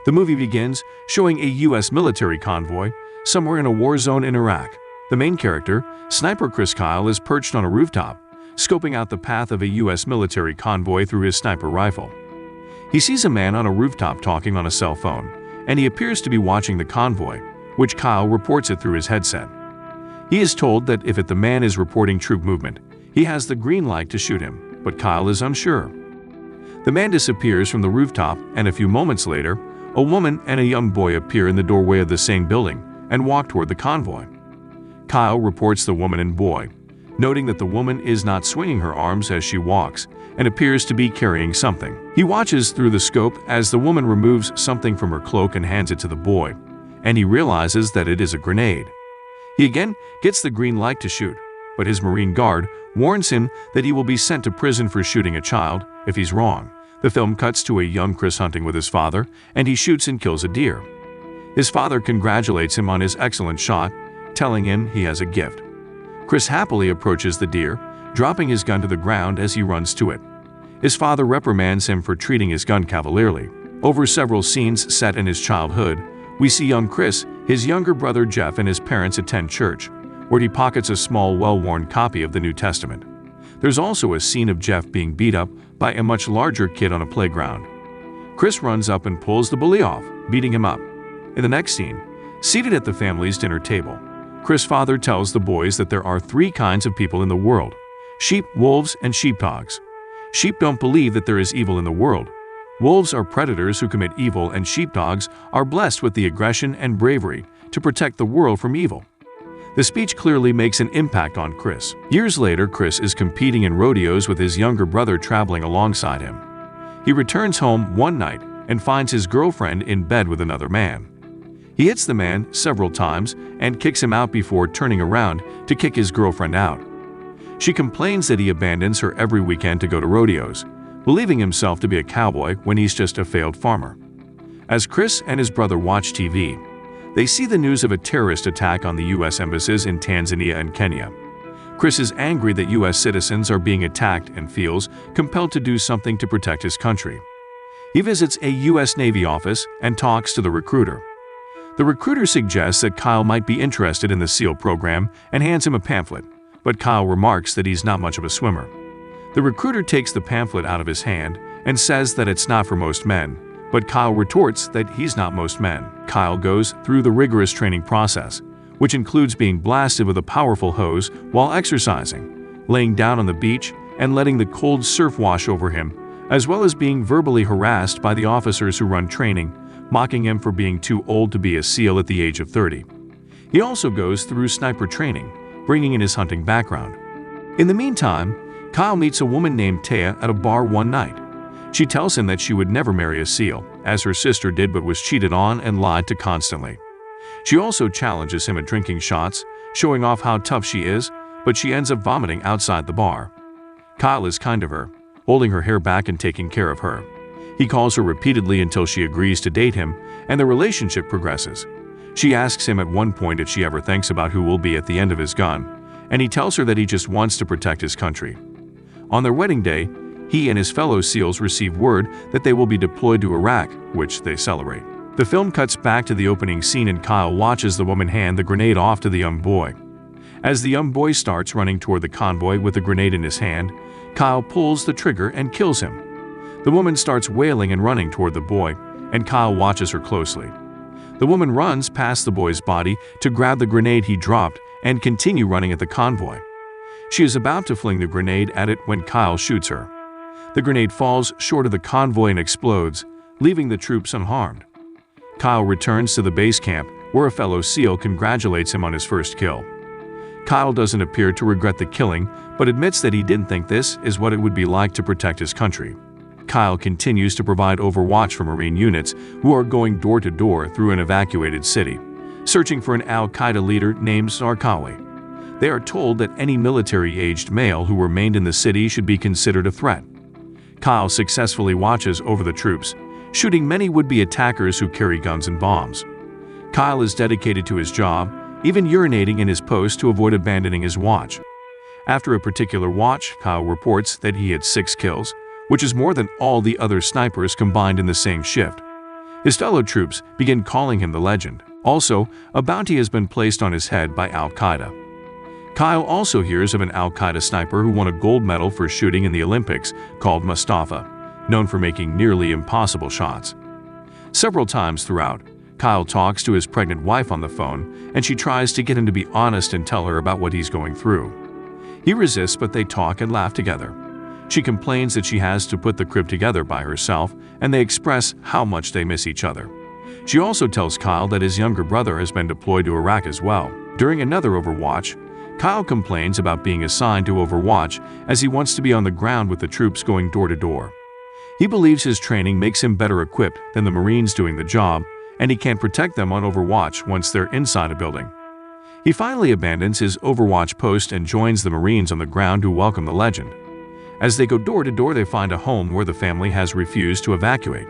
The movie begins showing a U.S. military convoy somewhere in a war zone in Iraq. The main character, Sniper Chris Kyle, is perched on a rooftop, scoping out the path of a U.S. military convoy through his sniper rifle. He sees a man on a rooftop talking on a cell phone, and he appears to be watching the convoy, which Kyle reports it through his headset. He is told that if the man is reporting troop movement, he has the green light to shoot him, but Kyle is unsure. The man disappears from the rooftop, and a few moments later, a woman and a young boy appear in the doorway of the same building and walk toward the convoy. Kyle reports the woman and boy, noting that the woman is not swinging her arms as she walks and appears to be carrying something. He watches through the scope as the woman removes something from her cloak and hands it to the boy, and he realizes that it is a grenade. He again gets the green light to shoot, but his Marine guard warns him that he will be sent to prison for shooting a child if he's wrong. The film cuts to a young Chris hunting with his father, and he shoots and kills a deer. His father congratulates him on his excellent shot, telling him he has a gift. Chris happily approaches the deer, dropping his gun to the ground as he runs to it. His father reprimands him for treating his gun cavalierly. Over several scenes set in his childhood, we see young Chris, his younger brother Jeff, and his parents attend church, where he pockets a small, well-worn copy of the New Testament. There's also a scene of Jeff being beat up by a much larger kid on a playground. Chris runs up and pulls the bully off, beating him up. In the next scene, seated at the family's dinner table, Chris' father tells the boys that there are 3 kinds of people in the world: sheep, wolves, and sheepdogs. Sheep don't believe that there is evil in the world. Wolves are predators who commit evil, and sheepdogs are blessed with the aggression and bravery to protect the world from evil. The speech clearly makes an impact on Chris. Years later, Chris is competing in rodeos with his younger brother traveling alongside him. He returns home one night and finds his girlfriend in bed with another man. He hits the man several times and kicks him out before turning around to kick his girlfriend out. She complains that he abandons her every weekend to go to rodeos, believing himself to be a cowboy when he's just a failed farmer. As Chris and his brother watch TV, they see the news of a terrorist attack on the U.S. embassies in Tanzania and Kenya. Chris is angry that U.S. citizens are being attacked and feels compelled to do something to protect his country. He visits a U.S. Navy office and talks to the recruiter. The recruiter suggests that Kyle might be interested in the SEAL program and hands him a pamphlet, but Kyle remarks that he's not much of a swimmer. The recruiter takes the pamphlet out of his hand and says that it's not for most men, but Kyle retorts that he's not most men. Kyle goes through the rigorous training process, which includes being blasted with a powerful hose while exercising, laying down on the beach and letting the cold surf wash over him, as well as being verbally harassed by the officers who run training, mocking him for being too old to be a SEAL at the age of 30. He also goes through sniper training, bringing in his hunting background. In the meantime, Kyle meets a woman named Taya at a bar one night. She tells him that she would never marry a SEAL, as her sister did but was cheated on and lied to constantly. She also challenges him at drinking shots, showing off how tough she is, but she ends up vomiting outside the bar. Kyle is kind of her, holding her hair back and taking care of her. He calls her repeatedly until she agrees to date him, and the relationship progresses. She asks him at one point if she ever thinks about who will be at the end of his gun, and he tells her that he just wants to protect his country. On their wedding day, he and his fellow SEALs receive word that they will be deployed to Iraq, which they celebrate. The film cuts back to the opening scene and Kyle watches the woman hand the grenade off to the young boy. As the young boy starts running toward the convoy with the grenade in his hand, Kyle pulls the trigger and kills him. The woman starts wailing and running toward the boy, and Kyle watches her closely. The woman runs past the boy's body to grab the grenade he dropped and continue running at the convoy. She is about to fling the grenade at it when Kyle shoots her. The grenade falls short of the convoy and explodes, leaving the troops unharmed. Kyle returns to the base camp, where a fellow SEAL congratulates him on his first kill. Kyle doesn't appear to regret the killing, but admits that he didn't think this is what it would be like to protect his country. Kyle continues to provide overwatch for Marine units who are going door to door through an evacuated city, searching for an al-Qaeda leader named Zarqawi. They are told that any military-aged male who remained in the city should be considered a threat. Kyle successfully watches over the troops, shooting many would-be attackers who carry guns and bombs. Kyle is dedicated to his job, even urinating in his post to avoid abandoning his watch. After a particular watch, Kyle reports that he had 6 kills, which is more than all the other snipers combined in the same shift. His fellow troops begin calling him the legend. Also, a bounty has been placed on his head by Al-Qaeda. Kyle also hears of an Al-Qaeda sniper who won a gold medal for shooting in the Olympics called Mustafa, known for making nearly impossible shots. Several times throughout, Kyle talks to his pregnant wife on the phone, and she tries to get him to be honest and tell her about what he's going through. He resists, but they talk and laugh together. She complains that she has to put the crib together by herself, and they express how much they miss each other. She also tells Kyle that his younger brother has been deployed to Iraq as well. During another Overwatch, Kyle complains about being assigned to Overwatch as he wants to be on the ground with the troops going door to door. He believes his training makes him better equipped than the Marines doing the job, and he can't protect them on Overwatch once they're inside a building. He finally abandons his Overwatch post and joins the Marines on the ground to welcome the legend. As they go door to door, they find a home where the family has refused to evacuate.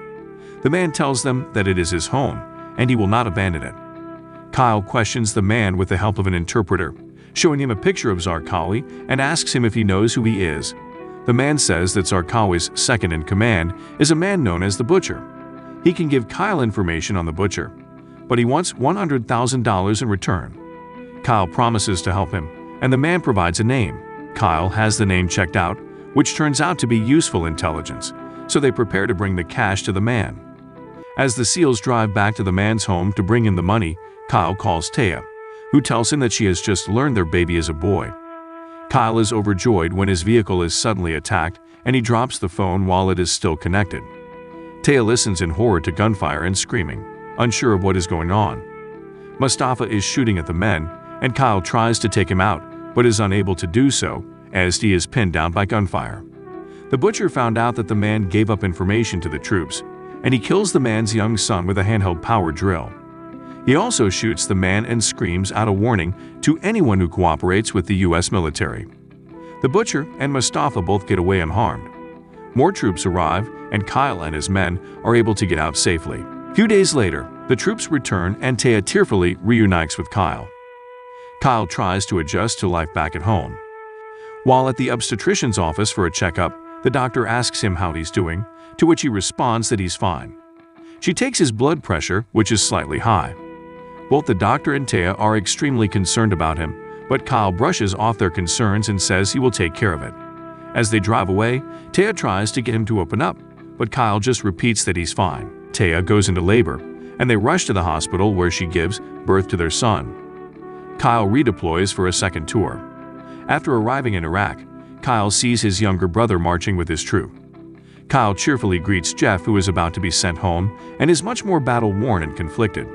The man tells them that it is his home, and he will not abandon it. Kyle questions the man with the help of an interpreter, showing him a picture of Zarqawi and asks him if he knows who he is. The man says that Zarqawi's second in command is a man known as the Butcher. He can give Kyle information on the Butcher, but he wants $100,000 in return. Kyle promises to help him, and the man provides a name. Kyle has the name checked out, which turns out to be useful intelligence, so they prepare to bring the cash to the man. As the SEALs drive back to the man's home to bring him the money, Kyle calls Taya, who tells him that she has just learned their baby is a boy. Kyle is overjoyed when his vehicle is suddenly attacked, and he drops the phone while it is still connected. Taya listens in horror to gunfire and screaming, unsure of what is going on. Mustafa is shooting at the men, and Kyle tries to take him out, but is unable to do so, as he is pinned down by gunfire. The Butcher found out that the man gave up information to the troops, and he kills the man's young son with a handheld power drill. He also shoots the man and screams out a warning to anyone who cooperates with the U.S. military. The Butcher and Mustafa both get away unharmed. More troops arrive, and Kyle and his men are able to get out safely. A few days later, the troops return and Taya tearfully reunites with Kyle. Kyle tries to adjust to life back at home. While at the obstetrician's office for a checkup, the doctor asks him how he's doing, to which he responds that he's fine. She takes his blood pressure, which is slightly high. Both the doctor and Taya are extremely concerned about him, but Kyle brushes off their concerns and says he will take care of it. As they drive away, Taya tries to get him to open up, but Kyle just repeats that he's fine. Taya goes into labor, and they rush to the hospital where she gives birth to their son. Kyle redeploys for a second tour. After arriving in Iraq, Kyle sees his younger brother marching with his troop. Kyle cheerfully greets Jeff, who is about to be sent home and is much more battle-worn and conflicted.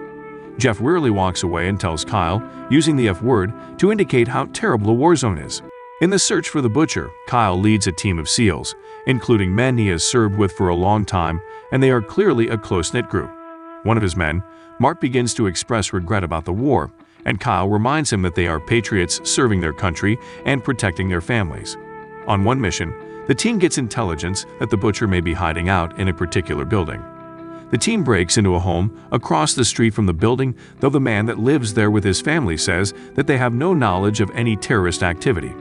Jeff wearily walks away and tells Kyle, using the F word, to indicate how terrible a war zone is. In the search for the Butcher, Kyle leads a team of SEALs, including men he has served with for a long time, and they are clearly a close-knit group. One of his men, Mark, begins to express regret about the war, and Kyle reminds him that they are patriots serving their country and protecting their families. On one mission, the team gets intelligence that the Butcher may be hiding out in a particular building. The team breaks into a home across the street from the building, though the man that lives there with his family says that they have no knowledge of any terrorist activity.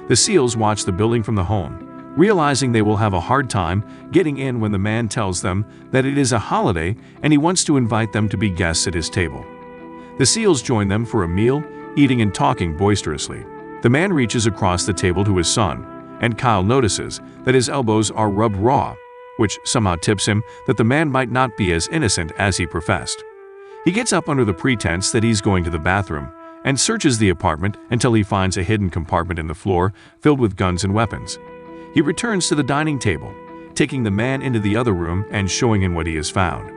The SEALs watch the building from the home, realizing they will have a hard time getting in when the man tells them that it is a holiday and he wants to invite them to be guests at his table. The SEALs join them for a meal, eating and talking boisterously. The man reaches across the table to his son, and Kyle notices that his elbows are rubbed raw, which somehow tips him that the man might not be as innocent as he professed. He gets up under the pretense that he's going to the bathroom and searches the apartment until he finds a hidden compartment in the floor filled with guns and weapons. He returns to the dining table, taking the man into the other room and showing him what he has found.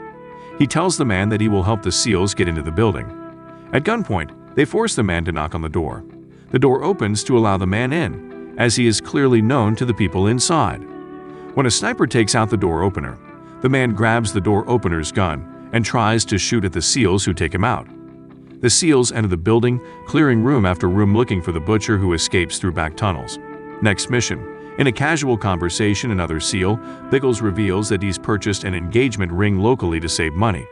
He tells the man that he will help the SEALs get into the building. At gunpoint, they force the man to knock on the door. The door opens to allow the man in, as he is clearly known to the people inside. When a sniper takes out the door opener, the man grabs the door opener's gun and tries to shoot at the SEALs who take him out. The SEALs enter the building, clearing room after room looking for the Butcher, who escapes through back tunnels. Next mission. In a casual conversation, another SEAL, Biggles, reveals that he's purchased an engagement ring locally to save money.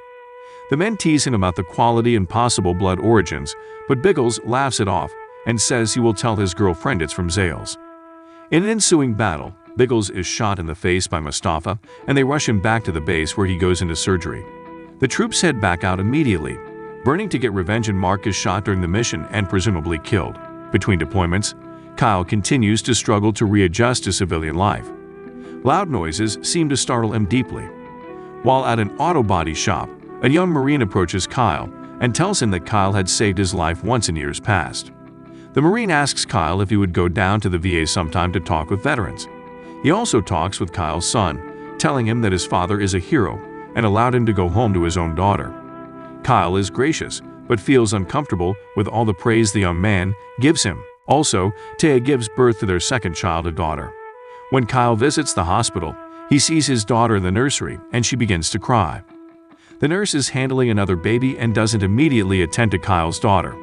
The men tease him about the quality and possible blood origins, but Biggles laughs it off and says he will tell his girlfriend it's from Zales. In an ensuing battle, Biggles is shot in the face by Mustafa, and they rush him back to the base where he goes into surgery. The troops head back out immediately, burning to get revenge, and Mark is shot during the mission and presumably killed. Between deployments, Kyle continues to struggle to readjust to civilian life. Loud noises seem to startle him deeply. While at an auto body shop, a young Marine approaches Kyle and tells him that Kyle had saved his life once in years past. The Marine asks Kyle if he would go down to the VA sometime to talk with veterans. He also talks with Kyle's son, telling him that his father is a hero and allowed him to go home to his own daughter. Kyle is gracious, but feels uncomfortable with all the praise the young man gives him. Also, Taya gives birth to their second child, a daughter. When Kyle visits the hospital, he sees his daughter in the nursery and she begins to cry. The nurse is handling another baby and doesn't immediately attend to Kyle's daughter,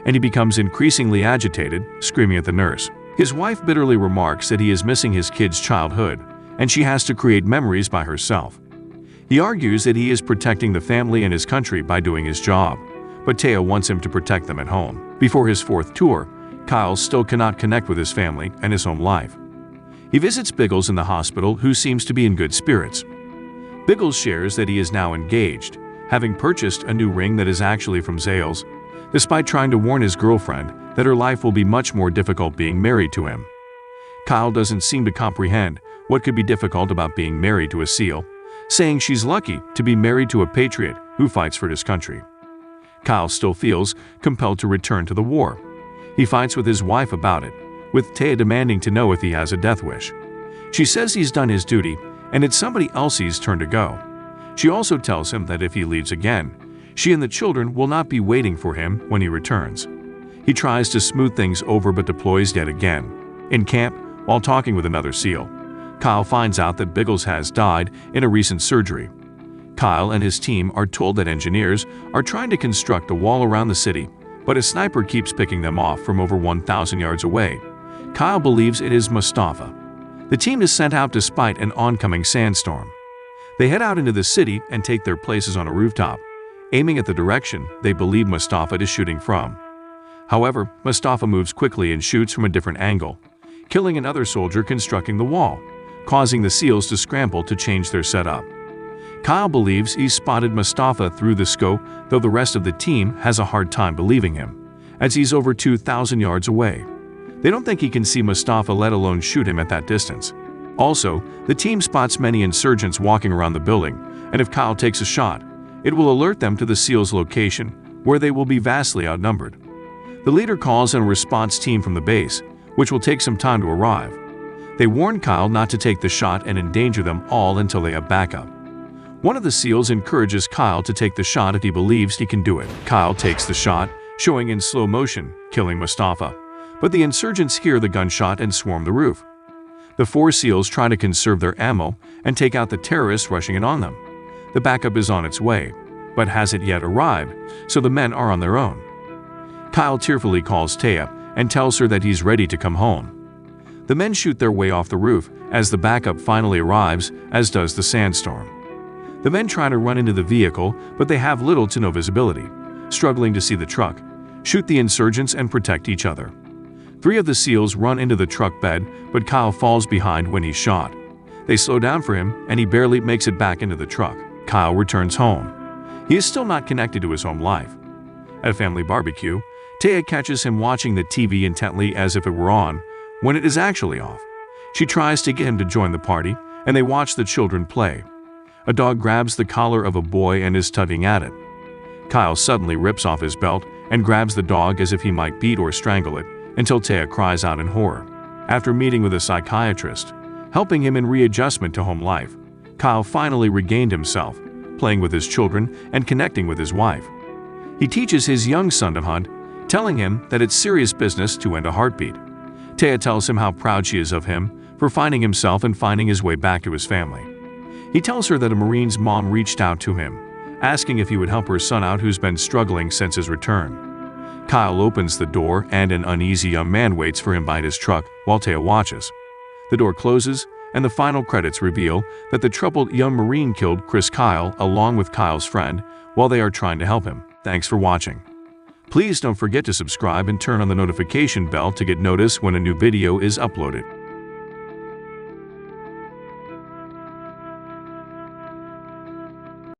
and he becomes increasingly agitated, screaming at the nurse. His wife bitterly remarks that he is missing his kid's childhood, and she has to create memories by herself. He argues that he is protecting the family and his country by doing his job, but Taya wants him to protect them at home. Before his fourth tour, Kyle still cannot connect with his family and his home life. He visits Biggles in the hospital, who seems to be in good spirits. Biggles shares that he is now engaged, having purchased a new ring that is actually from Zales, despite trying to warn his girlfriend that her life will be much more difficult being married to him. Kyle doesn't seem to comprehend what could be difficult about being married to a SEAL, saying she's lucky to be married to a patriot who fights for his country. Kyle still feels compelled to return to the war. He fights with his wife about it, with Taya demanding to know if he has a death wish. She says he's done his duty and it's somebody else's turn to go. She also tells him that if he leaves again, she and the children will not be waiting for him when he returns. He tries to smooth things over but deploys yet again. In camp, while talking with another SEAL, Kyle finds out that Biggles has died in a recent surgery. Kyle and his team are told that engineers are trying to construct a wall around the city, but a sniper keeps picking them off from over 1,000 yards away. Kyle believes it is Mustafa. The team is sent out despite an oncoming sandstorm. They head out into the city and take their places on a rooftop, aiming at the direction they believe Mustafa is shooting from. However, Mustafa moves quickly and shoots from a different angle, killing another soldier constructing the wall, causing the SEALs to scramble to change their setup. Kyle believes he's spotted Mustafa through the scope, though the rest of the team has a hard time believing him, as he's over 2,000 yards away. They don't think he can see Mustafa, let alone shoot him at that distance. Also, the team spots many insurgents walking around the building, and if Kyle takes a shot, it will alert them to the SEALs' location, where they will be vastly outnumbered. The leader calls in a response team from the base, which will take some time to arrive. They warn Kyle not to take the shot and endanger them all until they have backup. One of the SEALs encourages Kyle to take the shot if he believes he can do it. Kyle takes the shot, showing in slow motion, killing Mustafa. But the insurgents hear the gunshot and swarm the roof. The four SEALs try to conserve their ammo and take out the terrorists rushing in on them. The backup is on its way, but hasn't yet arrived, so the men are on their own. Kyle tearfully calls Taya and tells her that he's ready to come home. The men shoot their way off the roof as the backup finally arrives, as does the sandstorm. The men try to run into the vehicle, but they have little to no visibility, struggling to see the truck, shoot the insurgents and protect each other. 3 of the SEALs run into the truck bed, but Kyle falls behind when he's shot. They slow down for him, and he barely makes it back into the truck. Kyle returns home. He is still not connected to his home life. At a family barbecue, Taya catches him watching the TV intently as if it were on, when it is actually off. She tries to get him to join the party, and they watch the children play. A dog grabs the collar of a boy and is tugging at it. Kyle suddenly rips off his belt and grabs the dog as if he might beat or strangle it, until Taya cries out in horror. After meeting with a psychiatrist, helping him in readjustment to home life, Kyle finally regained himself, playing with his children and connecting with his wife. He teaches his young son to hunt, telling him that it's serious business to end a heartbeat. Taya tells him how proud she is of him for finding himself and finding his way back to his family. He tells her that a Marine's mom reached out to him, asking if he would help her son out, who's been struggling since his return. Kyle opens the door and an uneasy young man waits for him by his truck while Taya watches. The door closes and the final credits reveal that the troubled young Marine killed Chris Kyle along with Kyle's friend while they are trying to help him. Thanks for watching. Please don't forget to subscribe and turn on the notification bell to get notice when a new video is uploaded.